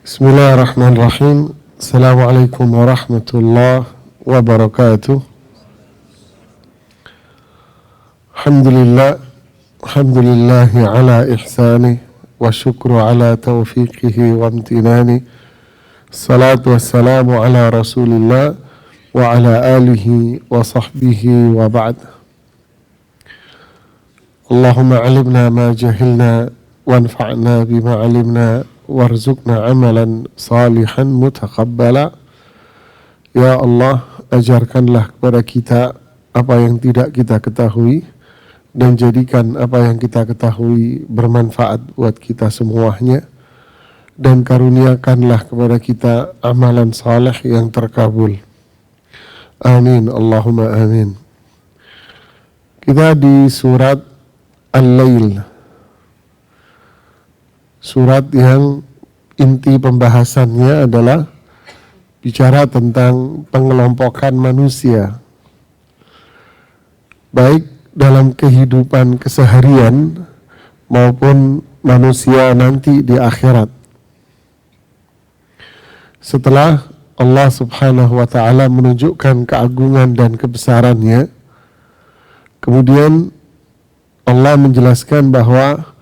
Bismillahirrahmanirrahim. Assalamualaikum warahmatullahi wabarakatuh. Alhamdulillahi ala ihsani wa syukru ala taufiqihi wa amtinani. Salatu wassalamu ala rasulillah wa ala alihi wa sahbihi wa ba'd. Allahumma alimna ma jahilna wanfa'na bima alimna warzuqna amalan salihan mutaqabbala. Ya Allah, ajarkanlah kepada kita apa yang tidak kita ketahui dan jadikan apa yang kita ketahui bermanfaat buat kita semuanya, dan karuniakanlah kepada kita amalan saleh yang terkabul. Amin, Allahumma amin. Kita di surat Al-Lail, surat yang inti pembahasannya adalah bicara tentang pengelompokan manusia, baik dalam kehidupan keseharian maupun manusia nanti di akhirat. Setelah Allah Subhanahu wa ta'ala menunjukkan keagungan dan kebesarannya, kemudian Allah menjelaskan bahwa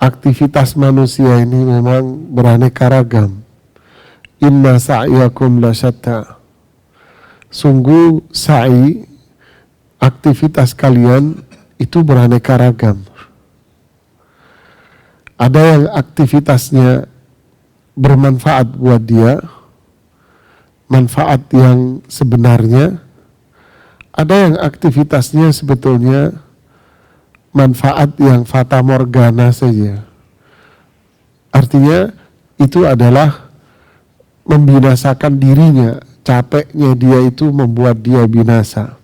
aktivitas manusia ini memang beraneka ragam. Inna sa'yakum lasyatta. Sungguh sa'i, aktivitas kalian itu beraneka ragam. Ada yang aktivitasnya bermanfaat buat dia, manfaat yang sebenarnya. Ada yang aktivitasnya sebetulnya manfaat yang fata morgana saja. Artinya itu adalah membinasakan dirinya, capeknya dia itu membuat dia binasa.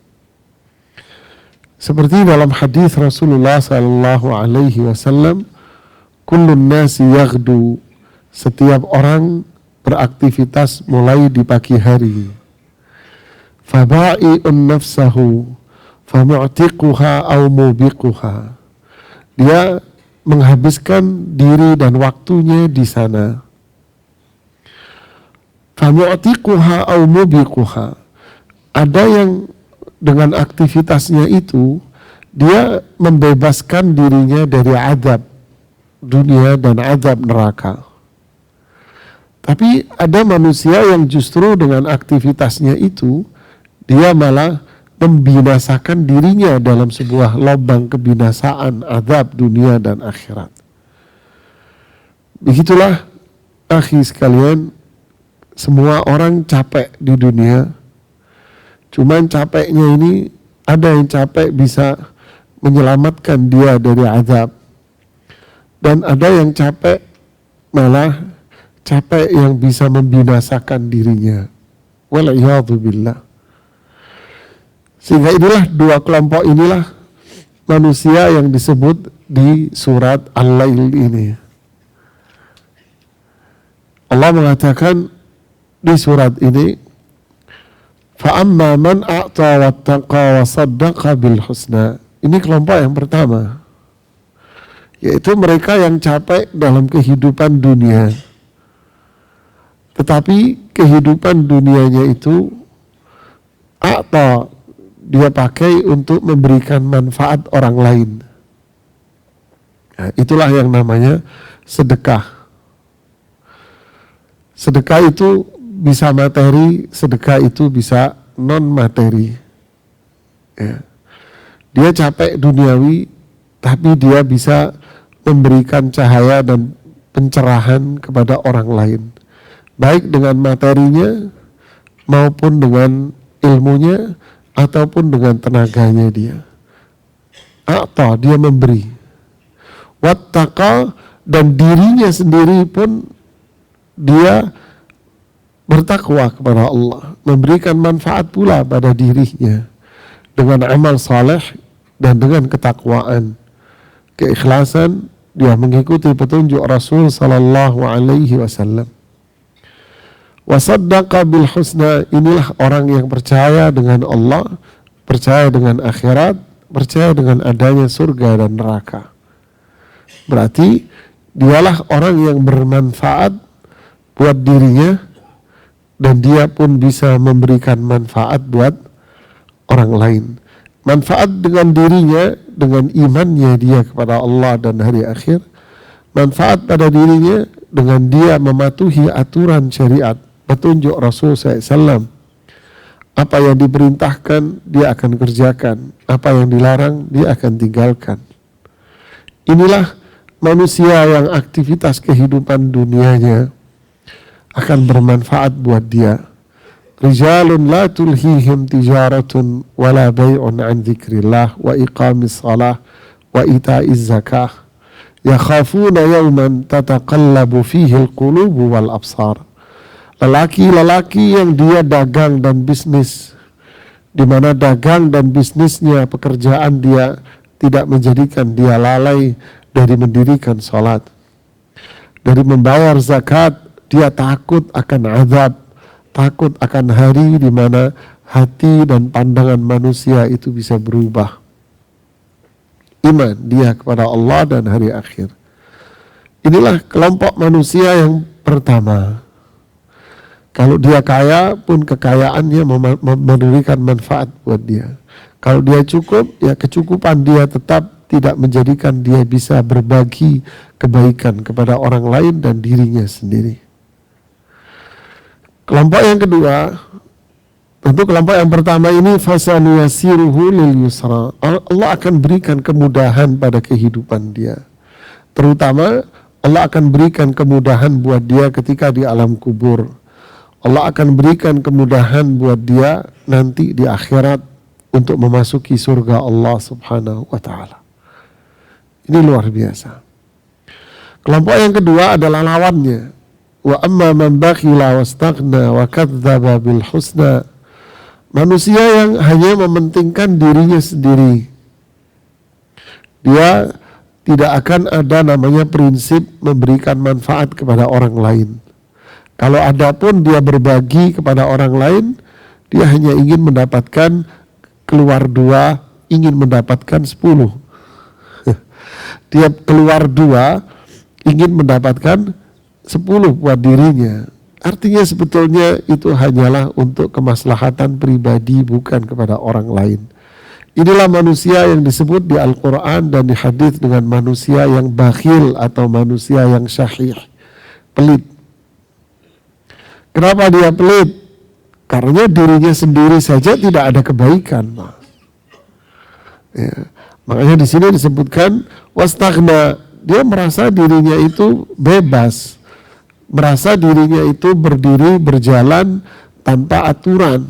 Seperti dalam hadis Rasulullah sallallahu alaihi wasallam, kullun nasi yaghdu, setiap orang beraktivitas mulai di pagi hari. Faba'i'un nafsahu famu'tiquha aw mubiquha. Dia menghabiskan diri dan waktunya di sana. Famu'tiquha aw mubiquha. Ada yang dengan aktivitasnya itu dia membebaskan dirinya dari azab dunia dan azab neraka. Tapi ada manusia yang justru dengan aktivitasnya itu dia malah membinasakan dirinya dalam sebuah lubang kebinasaan azab dunia dan akhirat. Begitulah akhi sekalian, semua orang capek di dunia. Cuman capeknya ini, ada yang capek bisa menyelamatkan dia dari azab, dan ada yang capek malah capek yang bisa membinasakan dirinya. Wal'iyadzubillah. Sehingga inilah dua kelompok inilah manusia yang disebut di surat Al-Lail ini. Allah mengatakan di surat ini, fa'amma man a'ta wattaqa wa saddaqa bil husna. Ini kelompok yang pertama, yaitu mereka yang capek dalam kehidupan dunia, tetapi kehidupan dunianya itu a'ta, dia pakai untuk memberikan manfaat orang lain. Nah, itulah yang namanya sedekah. Sedekah itu bisa materi, sedekah itu bisa non materi. Ya. Dia capek duniawi, tapi dia bisa memberikan cahaya dan pencerahan kepada orang lain, baik dengan materinya maupun dengan ilmunya ataupun dengan tenaganya dia. Atau dia memberi. Wattaqa, dan dirinya sendiri pun dia bertakwa kepada Allah, memberikan manfaat pula pada dirinya dengan amal saleh dan dengan ketakwaan, keikhlasan. Dia mengikuti petunjuk Rasul sallallahu alaihi wasallam. Wasaddaqa bil husna, inilah orang yang percaya dengan Allah, percaya dengan akhirat, percaya dengan adanya surga dan neraka. Berarti dialah orang yang bermanfaat buat dirinya, dan dia pun bisa memberikan manfaat buat orang lain. Manfaat dengan dirinya, dengan imannya dia kepada Allah dan hari akhir. Manfaat pada dirinya dengan dia mematuhi aturan syariat, petunjuk Rasul SAW. Apa yang diperintahkan dia akan kerjakan, apa yang dilarang dia akan tinggalkan. Inilah manusia yang aktivitas kehidupan dunianya akan bermanfaat buat dia. Rijalun la tulhihim tijaratun wala bay'un an dzikrillah wa iqamis salah wa ita'iz zakah yakhafuna yawman tataqallabu fihi alqulubu wal absar. Lelaki-lelaki yang dia dagang dan bisnis, di mana dagang dan bisnisnya, pekerjaan dia tidak menjadikan dia lalai dari mendirikan salat, dari membayar zakat. Dia takut akan azab, takut akan hari di mana hati dan pandangan manusia itu bisa berubah. Iman dia kepada Allah dan hari akhir. Inilah kelompok manusia yang pertama. Kalau dia kaya pun kekayaannya memberikan manfaat buat dia. Kalau dia cukup, ya kecukupan dia tetap tidak menjadikan dia bisa berbagi kebaikan kepada orang lain dan dirinya sendiri. Kelompok yang kedua, tentu kelompok yang pertama ini fasanuyasiruhu lil yusra. Allah akan berikan kemudahan pada kehidupan dia. Terutama Allah akan berikan kemudahan buat dia ketika di alam kubur. Allah akan berikan kemudahan buat dia nanti di akhirat untuk memasuki surga Allah Subhanahu wa ta'ala. Ini luar biasa. Kelompok yang kedua adalah lawannya. Wa amma man bakhila wastaghna wa kadzdzaba bil husna. Manusia yang hanya mementingkan dirinya sendiri. Dia tidak akan ada namanya prinsip memberikan manfaat kepada orang lain. Kalau ada pun dia berbagi kepada orang lain, dia hanya ingin mendapatkan keluar 2, ingin mendapatkan 10. Dia keluar 2, ingin mendapatkan 10 buat dirinya. Artinya sebetulnya itu hanyalah untuk kemaslahatan pribadi, bukan kepada orang lain. Inilah manusia yang disebut di Al-Quran dan di hadis dengan manusia yang bakhil atau manusia yang syahih, pelit. Kenapa dia pelit? Karena dirinya sendiri saja tidak ada kebaikan. Ya. Makanya di sini disebutkan wastaghna, dia merasa dirinya itu bebas, merasa dirinya itu berdiri berjalan tanpa aturan,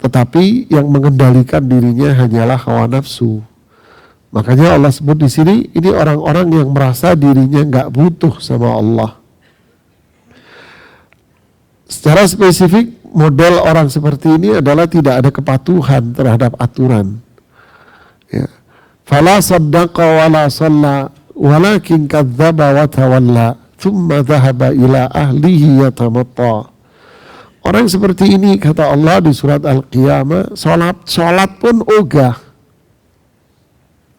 tetapi yang mengendalikan dirinya hanyalah hawa nafsu. Makanya Allah sebut di sini, ini orang-orang yang merasa dirinya nggak butuh sama Allah. Secara spesifik, model orang seperti ini adalah tidak ada kepatuhan terhadap aturan. Ya. Fala saddaqa wala shalla walakin kadzdzaba wa tawalla thumma dhahaba ila ahlihi yatamatta. Orang seperti ini, kata Allah di surat Al-Qiyamah, salat pun ogah.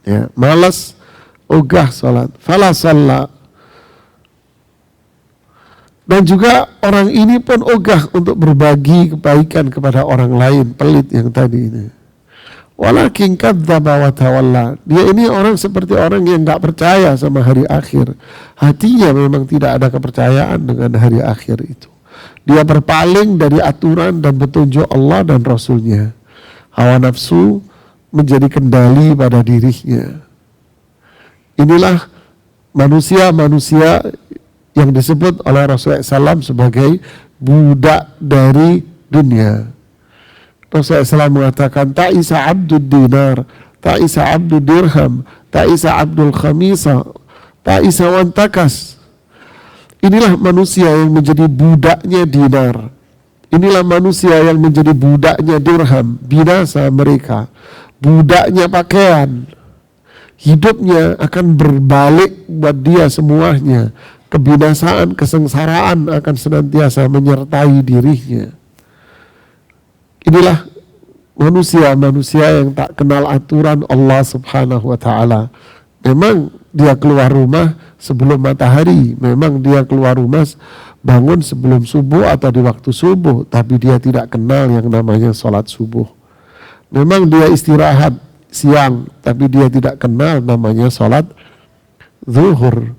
Ya, malas, ogah salat. Fala shalla. Dan juga orang ini pun ogah untuk berbagi kebaikan kepada orang lain, pelit yang tadi ini. Walakin kadzdzaba wa tawalla. Dia ini orang seperti orang yang enggak percaya sama hari akhir. Hatinya memang tidak ada kepercayaan dengan hari akhir itu. Dia berpaling dari aturan dan petunjuk Allah dan Rasulnya. Hawa nafsu menjadi kendali pada dirinya. Inilah manusia-manusia yang disebut oleh Rasulullah SAW sebagai budak dari dunia. Rasulullah SAW mengatakan, ta'isa abdul dinar, ta'isa abdul dirham, ta'isa abdul khamisa, ta'isa wantakas. Inilah manusia yang menjadi budaknya dinar. Inilah manusia yang menjadi budaknya dirham, binasa mereka. Budaknya pakaian. Hidupnya akan berbalik buat dia semuanya. Kebinasaan, kesengsaraan akan senantiasa menyertai dirinya. Inilah manusia-manusia yang tak kenal aturan Allah Subhanahu wa ta'ala. Memang dia keluar rumah sebelum matahari, memang dia keluar rumah bangun sebelum subuh atau di waktu subuh, tapi dia tidak kenal yang namanya sholat subuh. Memang dia istirahat siang, tapi dia tidak kenal namanya sholat zuhur.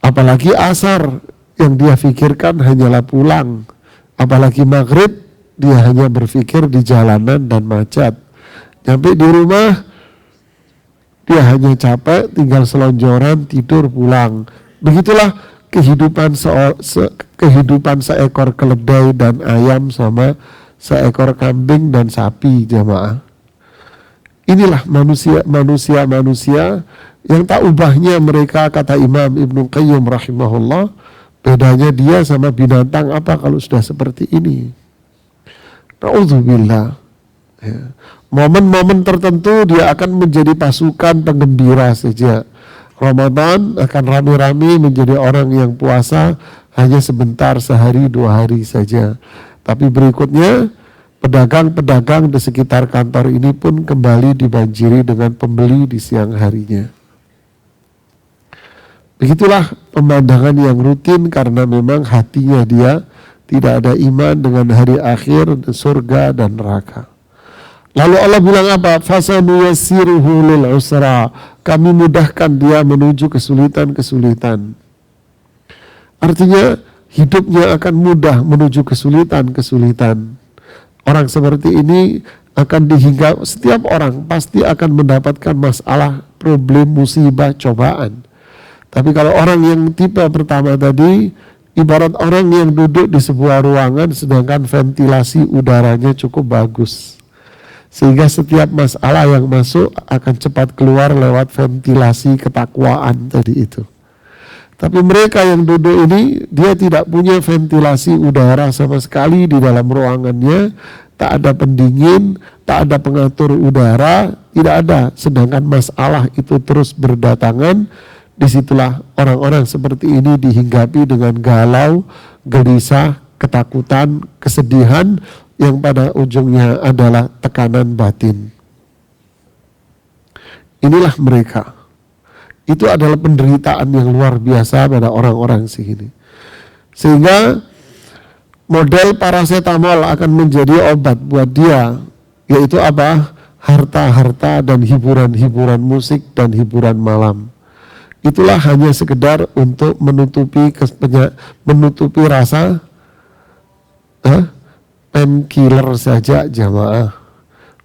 Apalagi asar, yang dia pikirkan hanyalah pulang. Apalagi maghrib, dia hanya berpikir di jalanan dan macet. Sampai di rumah, dia hanya capek, tinggal selonjoran, tidur, pulang. Begitulah kehidupan kehidupan seekor keledai dan ayam sama seekor kambing dan sapi, jamaah. Inilah manusia yang tak ubahnya mereka, kata Imam Ibnu Qayyim rahimahullah. Bedanya dia sama binatang apa kalau sudah seperti ini? Na'udzubillah. Ya. Momen-momen tertentu dia akan menjadi pasukan penggembira saja. Ramadan akan rame-rame menjadi orang yang puasa hanya sebentar, sehari 2 hari saja. Tapi berikutnya pedagang-pedagang di sekitar kantor ini pun kembali dibanjiri dengan pembeli di siang harinya. Begitulah pemandangan yang rutin karena memang hatinya dia tidak ada iman dengan hari akhir, surga dan neraka. Lalu Allah bilang apa? Fasanuyassiruhu lil usra. Kami mudahkan dia menuju kesulitan-kesulitan. Artinya hidupnya akan mudah menuju kesulitan-kesulitan. Orang seperti ini akan dihinggap, setiap orang pasti akan mendapatkan masalah, problem, musibah, cobaan. Tapi kalau orang yang tipe pertama tadi, ibarat orang yang duduk di sebuah ruangan sedangkan ventilasi udaranya cukup bagus. Sehingga setiap masalah yang masuk akan cepat keluar lewat ventilasi ketakwaan tadi itu. Tapi mereka yang duduk ini, dia tidak punya ventilasi udara sama sekali di dalam ruangannya, tak ada pendingin, tak ada pengatur udara, tidak ada. Sedangkan masalah itu terus berdatangan. Disitulah orang-orang seperti ini dihinggapi dengan galau, gelisah, ketakutan, kesedihan yang pada ujungnya adalah tekanan batin. Inilah mereka. Itu adalah penderitaan yang luar biasa pada orang-orang sini. Sehingga model paracetamol akan menjadi obat buat dia, yaitu apa? Harta-harta dan hiburan-hiburan musik dan hiburan malam. Itulah hanya sekedar untuk menutupi rasa painkiller saja, jamaah.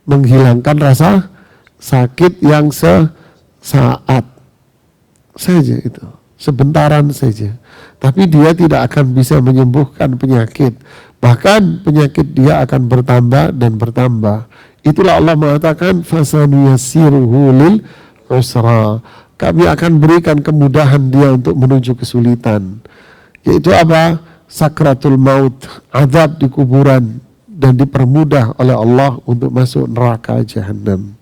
Menghilangkan rasa sakit yang sesaat saja itu, sebentaran saja. Tapi dia tidak akan bisa menyembuhkan penyakit. Bahkan penyakit dia akan bertambah dan bertambah. Itulah Allah mengatakan fasanuyassiruhu lil usra. Kami akan berikan kemudahan dia untuk menuju kesulitan. Yaitu apa? Sakratul maut, azab di kuburan, dan dipermudah oleh Allah untuk masuk neraka jahanam.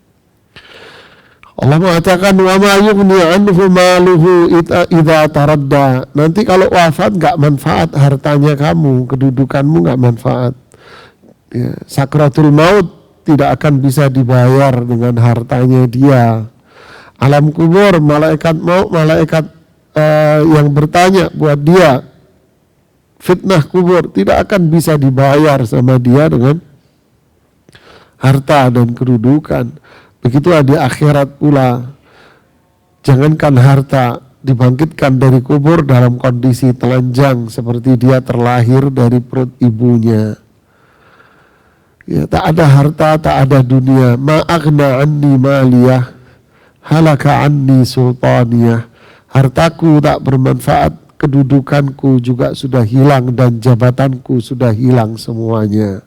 Allah mengatakan wa ma yughni anhu maluhu idza taradda. Nanti kalau wafat gak manfaat hartanya kamu, kedudukanmu gak manfaat. Ya, sakratul maut tidak akan bisa dibayar dengan hartanya dia. Alam kubur, malaikat maut, malaikat yang bertanya buat dia, fitnah kubur tidak akan bisa dibayar sama dia dengan harta dan kedudukan. Begitulah di akhirat pula. Jangankan harta, dibangkitkan dari kubur dalam kondisi telanjang seperti dia terlahir dari perut ibunya. Ya, tak ada harta, tak ada dunia. Ma'aghna anni maliyah, halaka anni sultaniyah. Hartaku tak bermanfaat, kedudukanku juga sudah hilang, dan jabatanku sudah hilang semuanya.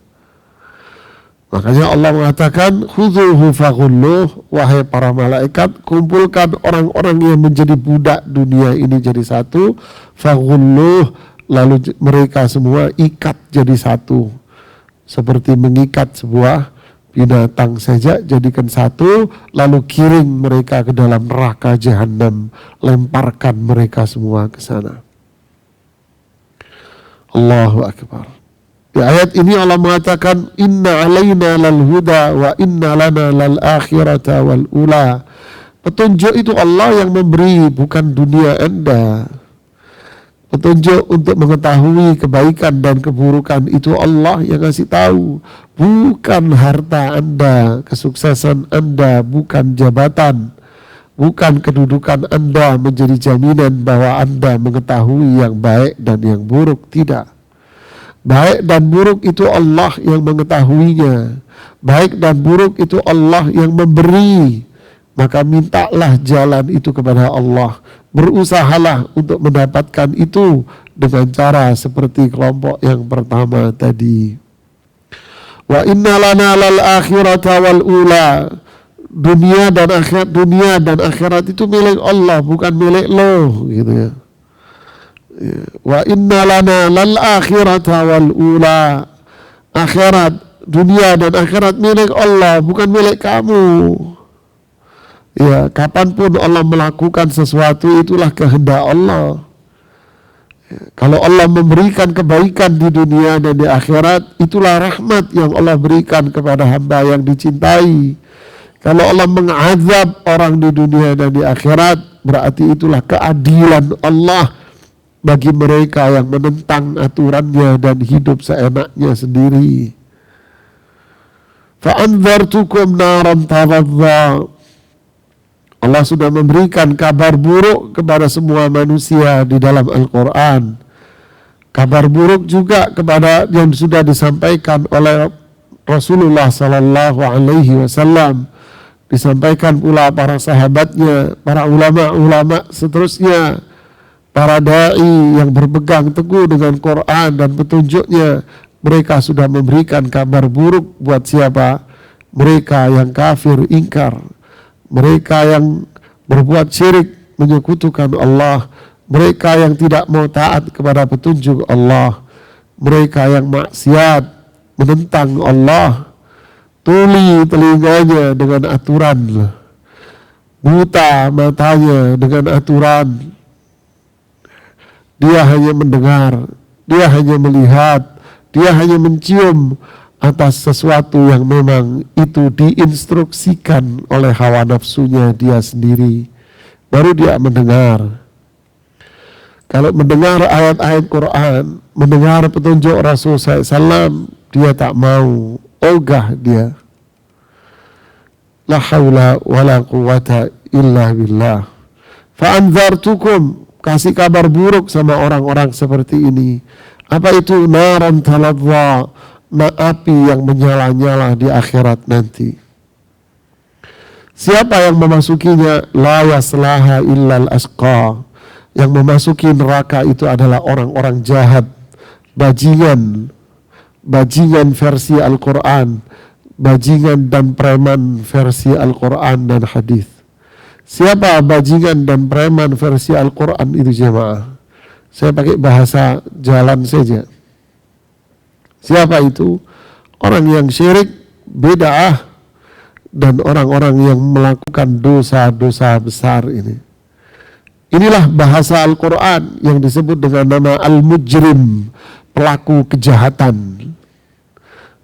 Makanya Allah mengatakan khudhuhu faghulluh, wahai para malaikat, kumpulkan orang-orang yang menjadi budak dunia ini jadi satu, faghulluh, lalu mereka semua ikat jadi satu, seperti mengikat sebuah binatang saja, jadikan satu, lalu kiring mereka ke dalam neraka jahanam, lemparkan mereka semua ke sana. Allahu Akbar. Di ayat ini Allah mengatakan inna alaina lal huda wa inna lana lal akhirata wal ula. Petunjuk itu Allah yang memberi, bukan dunia Anda. Petunjuk untuk mengetahui kebaikan dan keburukan itu Allah yang ngasih tahu. Bukan harta Anda, kesuksesan Anda, bukan jabatan, bukan kedudukan Anda menjadi jaminan bahwa Anda mengetahui yang baik dan yang buruk. Tidak. Baik dan buruk itu Allah yang mengetahuinya. Baik dan buruk itu Allah yang memberi. Maka mintalah jalan itu kepada Allah. Berusahalah untuk mendapatkan itu dengan cara seperti kelompok yang pertama tadi. Wa inna lana lal akhirata wal ula. Dunia dan akhirat itu milik Allah, bukan milik lo, gitu ya. Wa inna lana lal akhirata wal ula. Akhirat, dunia dan akhirat milik Allah, bukan milik kamu. Ya, kapanpun Allah melakukan sesuatu itulah kehendak Allah. Ya, kalau Allah memberikan kebaikan di dunia dan di akhirat, itulah rahmat yang Allah berikan kepada hamba yang dicintai. Kalau Allah mengazab orang di dunia dan di akhirat, berarti itulah keadilan Allah bagi mereka yang menentang aturannya dan hidup seenaknya sendiri. Fa'anzartukum naran talazza. Allah sudah memberikan kabar buruk kepada semua manusia di dalam Al-Quran. Kabar buruk juga kepada yang sudah disampaikan oleh Rasulullah Sallallahu Alaihi Wasallam. Disampaikan pula para sahabatnya, para ulama-ulama seterusnya, para da'i yang berpegang teguh dengan Quran dan petunjuknya. Mereka sudah memberikan kabar buruk buat siapa? Mereka yang kafir ingkar. Mereka yang berbuat syirik, menyekutukan Allah. Mereka yang tidak mau taat kepada petunjuk Allah. Mereka yang maksiat, menentang Allah. Tuli telinganya dengan aturan. Buta matanya dengan aturan. Dia hanya mendengar. Dia hanya melihat. Dia hanya mencium atas sesuatu yang memang itu diinstruksikan oleh hawa nafsunya dia sendiri. Baru dia mendengar. Kalau mendengar ayat-ayat Quran, mendengar petunjuk Rasul SAW, dia tak mau, ogah dia. La haula wa la quwata illa billah. Fa'anzartukum, kasih kabar buruk sama orang-orang seperti ini. Apa itu? Naran talazza, api yang menyala-nyala di akhirat nanti. Siapa yang memasukinya? La yaslaha illal asqa. Yang memasuki neraka itu adalah orang-orang jahat, bajingan versi Al-Quran, bajingan dan preman versi Al-Quran dan hadis. Siapa bajingan dan preman versi Al-Quran itu jemaah? Saya pakai bahasa jalan saja. Siapa itu? Orang yang syirik, bid'ah, dan orang-orang yang melakukan dosa-dosa besar ini. Inilah bahasa Al-Quran yang disebut dengan nama Al-Mujrim, pelaku kejahatan.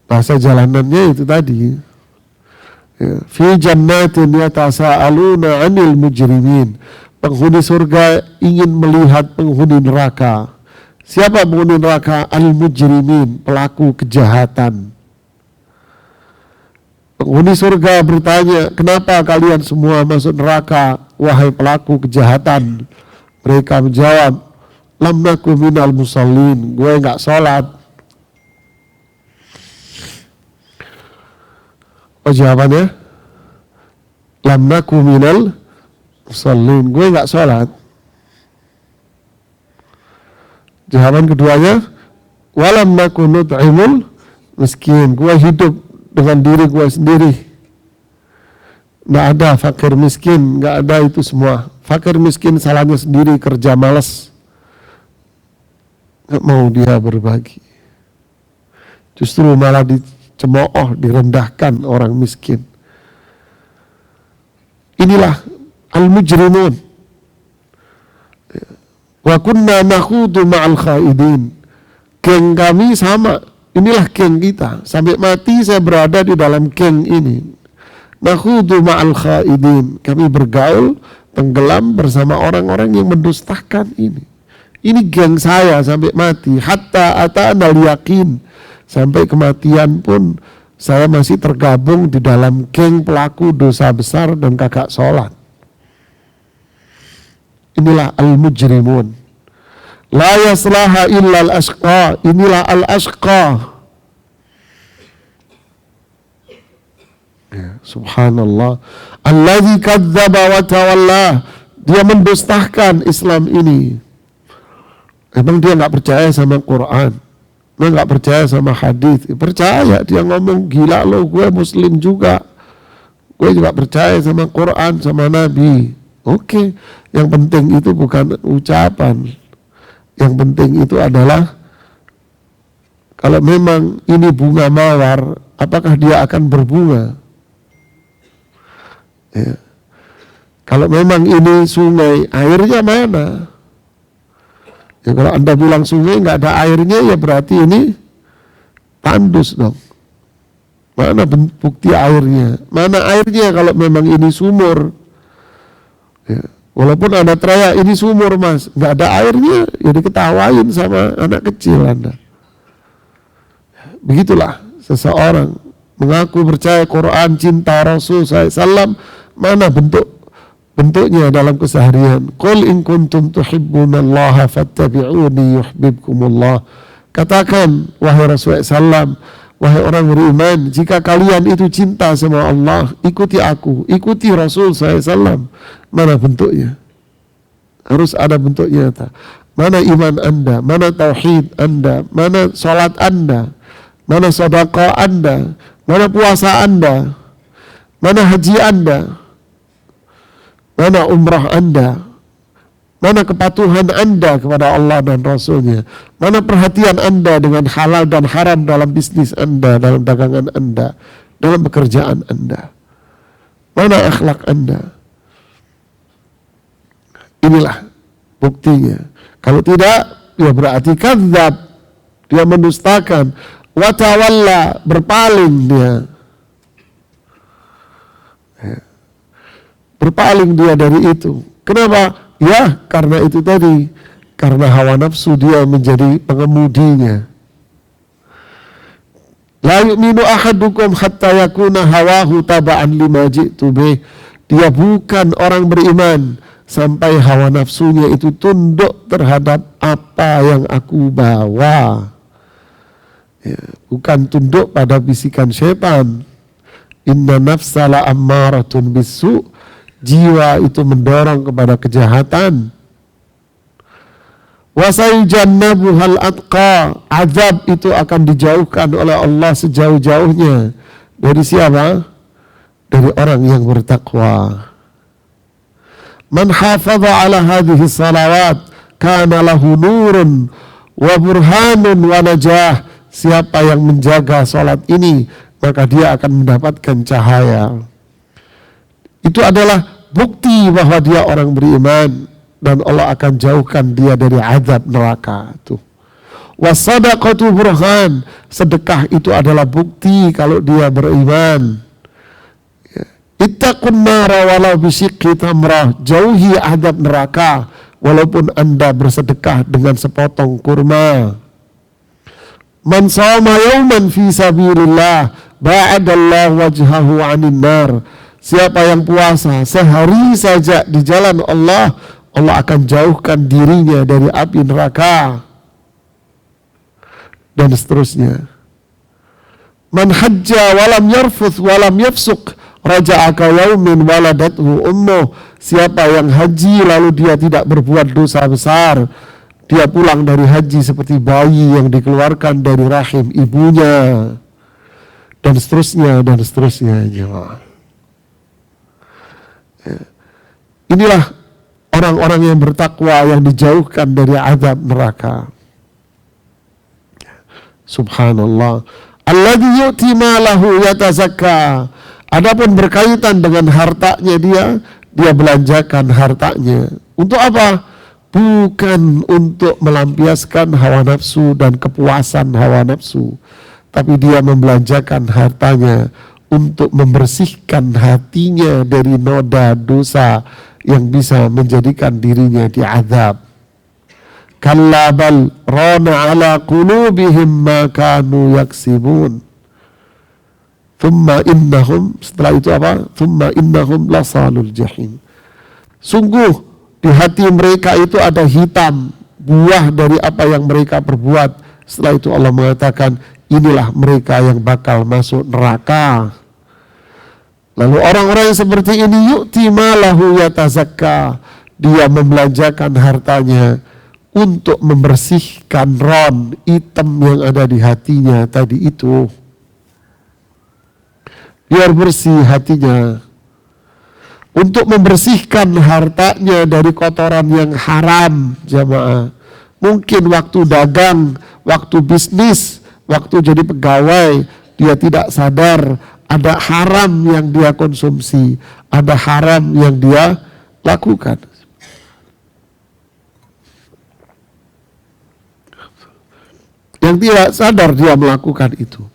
Bahasa jalanannya itu tadi. Fi jannatin yatasa'aluna 'anil mujrimin. Penghuni surga ingin melihat penghuni neraka. Siapa penghuni neraka? Al-Mujrimin, pelaku kejahatan. Penghuni surga bertanya, kenapa kalian semua masuk neraka, wahai pelaku kejahatan? Mereka menjawab, lam naku minal musallin, gue gak sholat. Oh jawabannya, lam naku minal musallin, gue gak sholat. Jawaban keduanya, walam naku nut'imul miskin, gue hidup dengan diri gue sendiri. Nggak ada fakir miskin, nggak ada itu semua. Fakir miskin salahnya sendiri, kerja malas, nggak mau dia berbagi. Justru malah dicemooh, direndahkan orang miskin. Inilah al-mujrimun. Wa kunna nakhudu ma'al khaidin. Geng kami sama. Inilah geng kita. Sampai mati saya berada di dalam geng ini. Nakhudu ma'al khaidin. Kami bergaul, tenggelam bersama orang-orang yang mendustakan ini. Ini geng saya sampai mati. Hatta ata'nal yakin. Sampai kematian pun saya masih tergabung di dalam geng pelaku dosa besar dan kagak sholat. Inilah al-mujrimun. La yaslaha illa al-ashqa. Inilah al-ashqa. Ya, subhanallah. Alladzi kadzdzaba wa tawalla. Dia mendustakan Islam ini. Emang dia nggak percaya sama Quran, dia nggak percaya sama hadis. Percaya, dia ngomong, gila lo, gue muslim juga, gue juga percaya sama Quran, sama Nabi. Oke, yang penting itu bukan ucapan, yang penting itu adalah kalau memang ini bunga mawar, apakah dia akan berbunga? Ya. Kalau memang ini sungai, airnya mana? Ya, kalau Anda bilang sungai nggak ada airnya, ya berarti ini tandus dong. Mana bukti airnya? Mana airnya kalau memang ini sumur? Ya, walaupun Anda teriak ini sumur mas, nggak ada airnya, ya diketawain sama anak kecil Anda. Begitulah seseorang mengaku percaya Quran, cinta Rasul SAW, mana bentuknya dalam keseharian. Qul in kuntum tuhibbunallaha fattabi'uni yuhibbukumullah. Katakan wahai Rasulullah SAW, wahai orang beriman, jika kalian itu cinta sama Allah, ikuti aku, ikuti Rasul SAW. Mana bentuknya? Harus ada bentuknya. Mana iman Anda, mana tauhid Anda, mana salat Anda, mana sedekah Anda, mana puasa Anda, mana haji Anda, mana umrah Anda, mana kepatuhan Anda kepada Allah dan Rasulnya, mana perhatian Anda dengan halal dan haram dalam bisnis Anda, dalam dagangan Anda, dalam pekerjaan Anda, mana akhlak Anda. Inilah buktinya. Kalau tidak, ya berarti kadzdzab, dia mendustakan, wa tawalla, berpaling dia. Berpaling dia dari itu. Kenapa? Ya karena itu tadi, karena hawa nafsu dia menjadi pengemudinya. La yu'minu ahadukum hatta yakuna hawahu taba'an lima ji'tu bih. Dia bukan orang beriman sampai hawa nafsunya itu tunduk terhadap apa yang aku bawa. Ya, bukan tunduk pada bisikan syaitan. Inna nafsala ammaratun bisu. Jiwa itu mendorong kepada kejahatan. Wasayujannabuhal atqa. Azab itu akan dijauhkan oleh Allah sejauh-jauhnya. Dari siapa? Dari orang yang bertakwa. Man hafadha ala hadhihi salawat kana lahu nurun wa burhanun wa najah. Siapa yang menjaga salat ini, maka dia akan mendapatkan cahaya. Itu adalah bukti bahwa dia orang beriman dan Allah akan jauhkan dia dari azab neraka. Tuh. Wasadaqatu burhan, sedekah itu adalah bukti kalau dia beriman. Ittaqun nara walau bisyikki tamrah, jauhi azab neraka walaupun Anda bersedekah dengan sepotong kurma. Man shoma yawman fi sabilillah ba'adallahu wajhahu 'anil nar. Siapa yang puasa sehari saja di jalan Allah, Allah akan jauhkan dirinya dari api neraka. Dan seterusnya. Man hajja walam yarfuth walam yafsuk raja'a ka yaumin waladathu ummuh. Siapa yang haji lalu dia tidak berbuat dosa besar, dia pulang dari haji seperti bayi yang dikeluarkan dari rahim ibunya. Dan seterusnya, dan seterusnya. Inilah orang-orang yang bertakwa yang dijauhkan dari azab neraka. Subhanallah. Alladzi yu'ti malahu yatazakka. Adapun berkaitan dengan hartanya dia belanjakan hartanya. Untuk apa? Bukan untuk melampiaskan hawa nafsu dan kepuasan hawa nafsu, tapi dia membelanjakan hartanya untuk membersihkan hatinya dari noda dosa yang bisa menjadikan dirinya diazab. Kalla bal rana ala qulubihim ma kanu yaksibun. Thumma innahum, setelah itu apa? Thumma innahum lasalul jahim. Sungguh di hati mereka itu ada hitam, buah dari apa yang mereka perbuat. Setelah itu Allah mengatakan, inilah mereka yang bakal masuk neraka. Lalu orang-orang yang seperti ini yu'ti malahu yatazakka. Dia membelanjakan hartanya untuk membersihkan ron, hitam yang ada di hatinya tadi itu. Biar bersih hatinya. Untuk membersihkan hartanya dari kotoran yang haram, jamaah. Mungkin waktu dagang, waktu bisnis, waktu jadi pegawai, dia tidak sadar ada haram yang dia konsumsi, ada haram yang dia lakukan. Yang tidak sadar dia melakukan itu.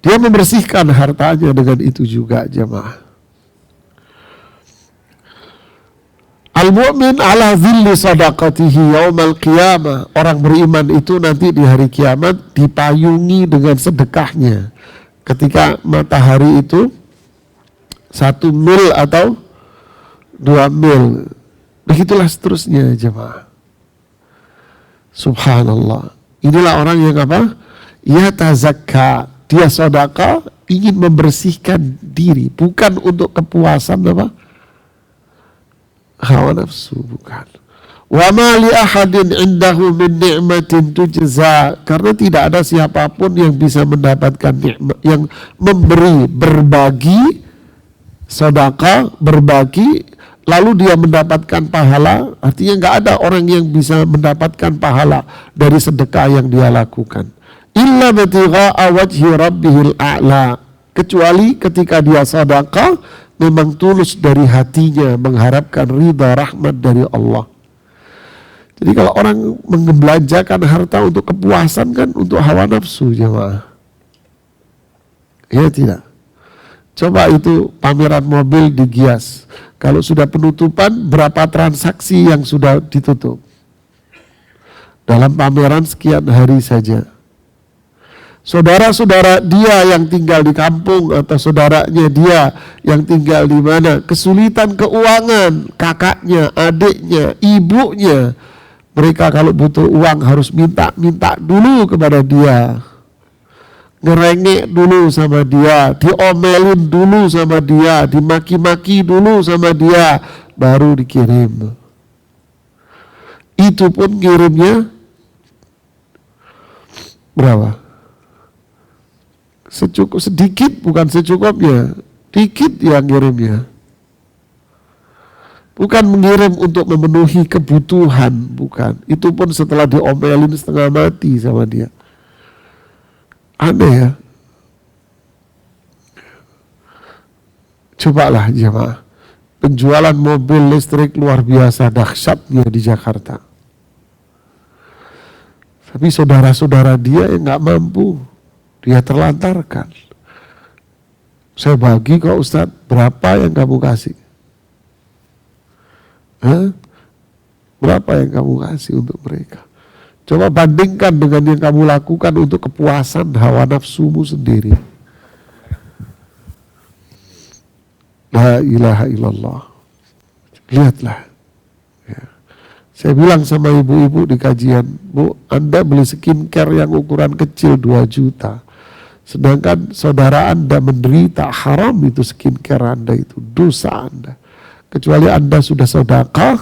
Dia membersihkan hartanya dengan itu juga, jemaah. Al-mu'min ala zilli sadaqatihi yaumal qiyamah. Orang beriman itu nanti di hari kiamat dipayungi dengan sedekahnya. Ketika matahari itu 1 mil atau 2 mil. Begitulah seterusnya, jemaah. Subhanallah. Inilah orang yang apa? Yatazakka. Dia sedekah ingin membersihkan diri, bukan untuk kepuasan apa? Hawa nafsu, bukan. Wa ma li ahadin indahu min ni'matin tujza, karena tidak ada siapapun yang bisa mendapatkan nikmat, yang memberi, berbagi, sedekah, berbagi, lalu dia mendapatkan pahala. Artinya nggak ada orang yang bisa mendapatkan pahala dari sedekah yang dia lakukan. Illa batigha'a wajhi rabbihil a'la, kecuali ketika dia sedekah memang tulus dari hatinya mengharapkan ridha rahmat dari Allah. Jadi kalau orang membelanjakan harta untuk kepuasan kan untuk hawa nafsu, jemaah. Ya tidak. Coba itu pameran mobil di Gias. Kalau sudah penutupan, berapa transaksi yang sudah ditutup? Dalam pameran sekian hari saja. Saudara-saudara dia yang tinggal di kampung atau saudaranya dia yang tinggal di mana, kesulitan keuangan, kakaknya, adiknya, ibunya, mereka kalau butuh uang harus minta dulu kepada dia, ngerengek dulu sama dia, diomelin dulu sama dia, dimaki-maki dulu sama dia, baru dikirim. Itu pun kirimnya berapa? Sedikit, bukan secukupnya, dikit yang ngirimnya. Bukan mengirim untuk memenuhi kebutuhan, bukan. Itu pun setelah diomelin setengah mati sama dia. Aneh ya. Cobalah jemaah, penjualan mobil listrik luar biasa dahsyatnya di Jakarta. Tapi saudara-saudara dia yang nggak mampu, dia terlantarkan. Saya bagi kok Ustaz, berapa yang kamu kasih? Berapa yang kamu kasih untuk mereka? Coba bandingkan dengan yang kamu lakukan untuk kepuasan hawa nafsumu sendiri. La ilaha illallah. Lihatlah. Ya. Saya bilang sama ibu-ibu di kajian, Bu, Anda beli skincare yang ukuran kecil 2 juta. Sedangkan saudara Anda menderita, haram itu skincare Anda, itu dosa Anda. Kecuali Anda sudah sedekah,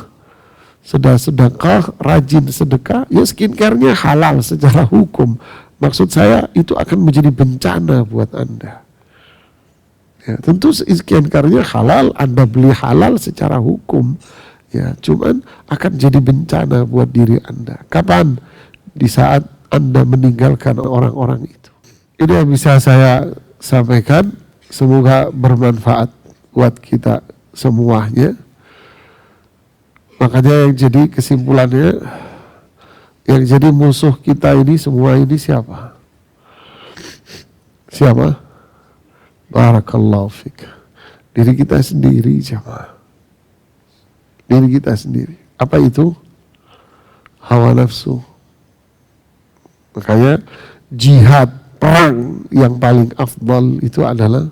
rajin sedekah, ya skincare-nya halal secara hukum. Maksud saya itu akan menjadi bencana buat Anda. Ya, tentu skincare-nya halal, Anda beli halal secara hukum. Ya, cuman akan jadi bencana buat diri Anda. Kapan? Di saat Anda meninggalkan orang-orang itu. Ini yang bisa saya sampaikan, semoga bermanfaat buat kita semuanya. Makanya yang jadi kesimpulannya, yang jadi musuh kita ini semua ini siapa? Siapa? Barakallahu fik. Diri kita sendiri, jamaah. Diri kita sendiri. Apa itu? Hawa nafsu. Makanya jihad, perang yang paling afdal itu adalah,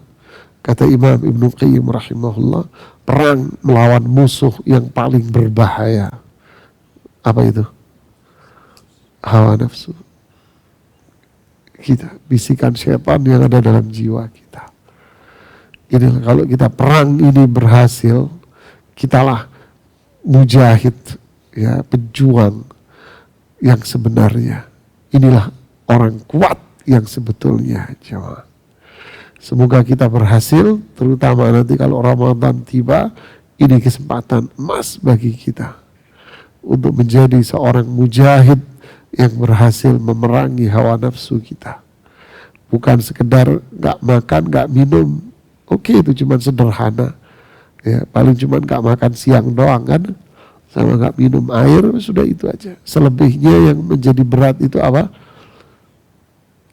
kata Imam Ibnu Qayyim rahimahullah, perang melawan musuh yang paling berbahaya. Apa itu? Hawa nafsu. Kita, bisikan syaitan yang ada dalam jiwa kita. Ini kalau kita perang ini berhasil, kitalah mujahid, ya, pejuang yang sebenarnya. Inilah orang kuat yang sebetulnya, jemaah. Semoga kita berhasil, terutama nanti kalau Ramadan tiba, ini kesempatan emas bagi kita untuk menjadi seorang mujahid yang berhasil memerangi hawa nafsu kita. Bukan sekedar gak makan, gak minum, oke, itu cuma sederhana. Ya, paling cuma gak makan siang doang kan, sama gak minum air, sudah itu aja. Selebihnya yang menjadi berat itu apa?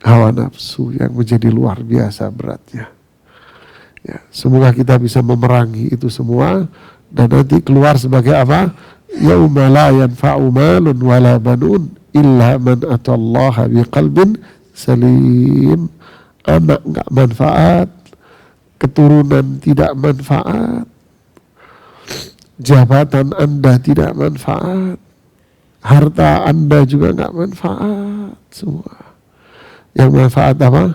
Hawa nafsu yang menjadi luar biasa beratnya. Ya, semoga kita bisa memerangi itu semua dan nanti keluar sebagai apa? Yauma la yanfa'u malun wala banun illa man atallaha biqalbin salim. Anak enggak manfaat, keturunan tidak manfaat, jabatan Anda tidak manfaat, harta Anda juga enggak manfaat, semua. Yang manfaat apa?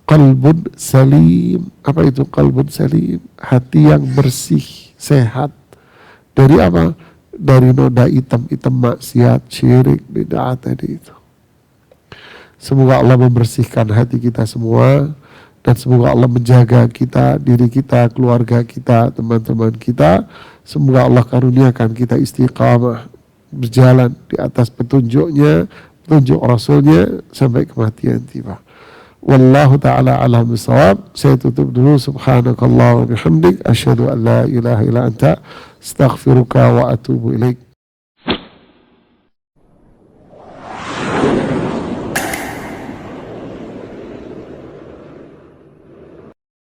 Qalbun salim. Apa itu qalbun salim? Hati yang bersih, sehat. Dari apa? Dari noda hitam-hitam maksiat, syirik, bid'ah tadi itu. Semoga Allah membersihkan hati kita semua, dan semoga Allah menjaga kita, diri kita, keluarga kita, teman-teman kita. Semoga Allah karuniakan kita istiqamah, berjalan di atas petunjuknya, petunjuk Rasulnya sampai kematian tiba. Wallahu ta'ala alam bisawab. Saya tutup dulu. Subhanakallah wa bihamdik, asyhadu an la ilaha illa anta, astaghfiruka wa atubu ilaik.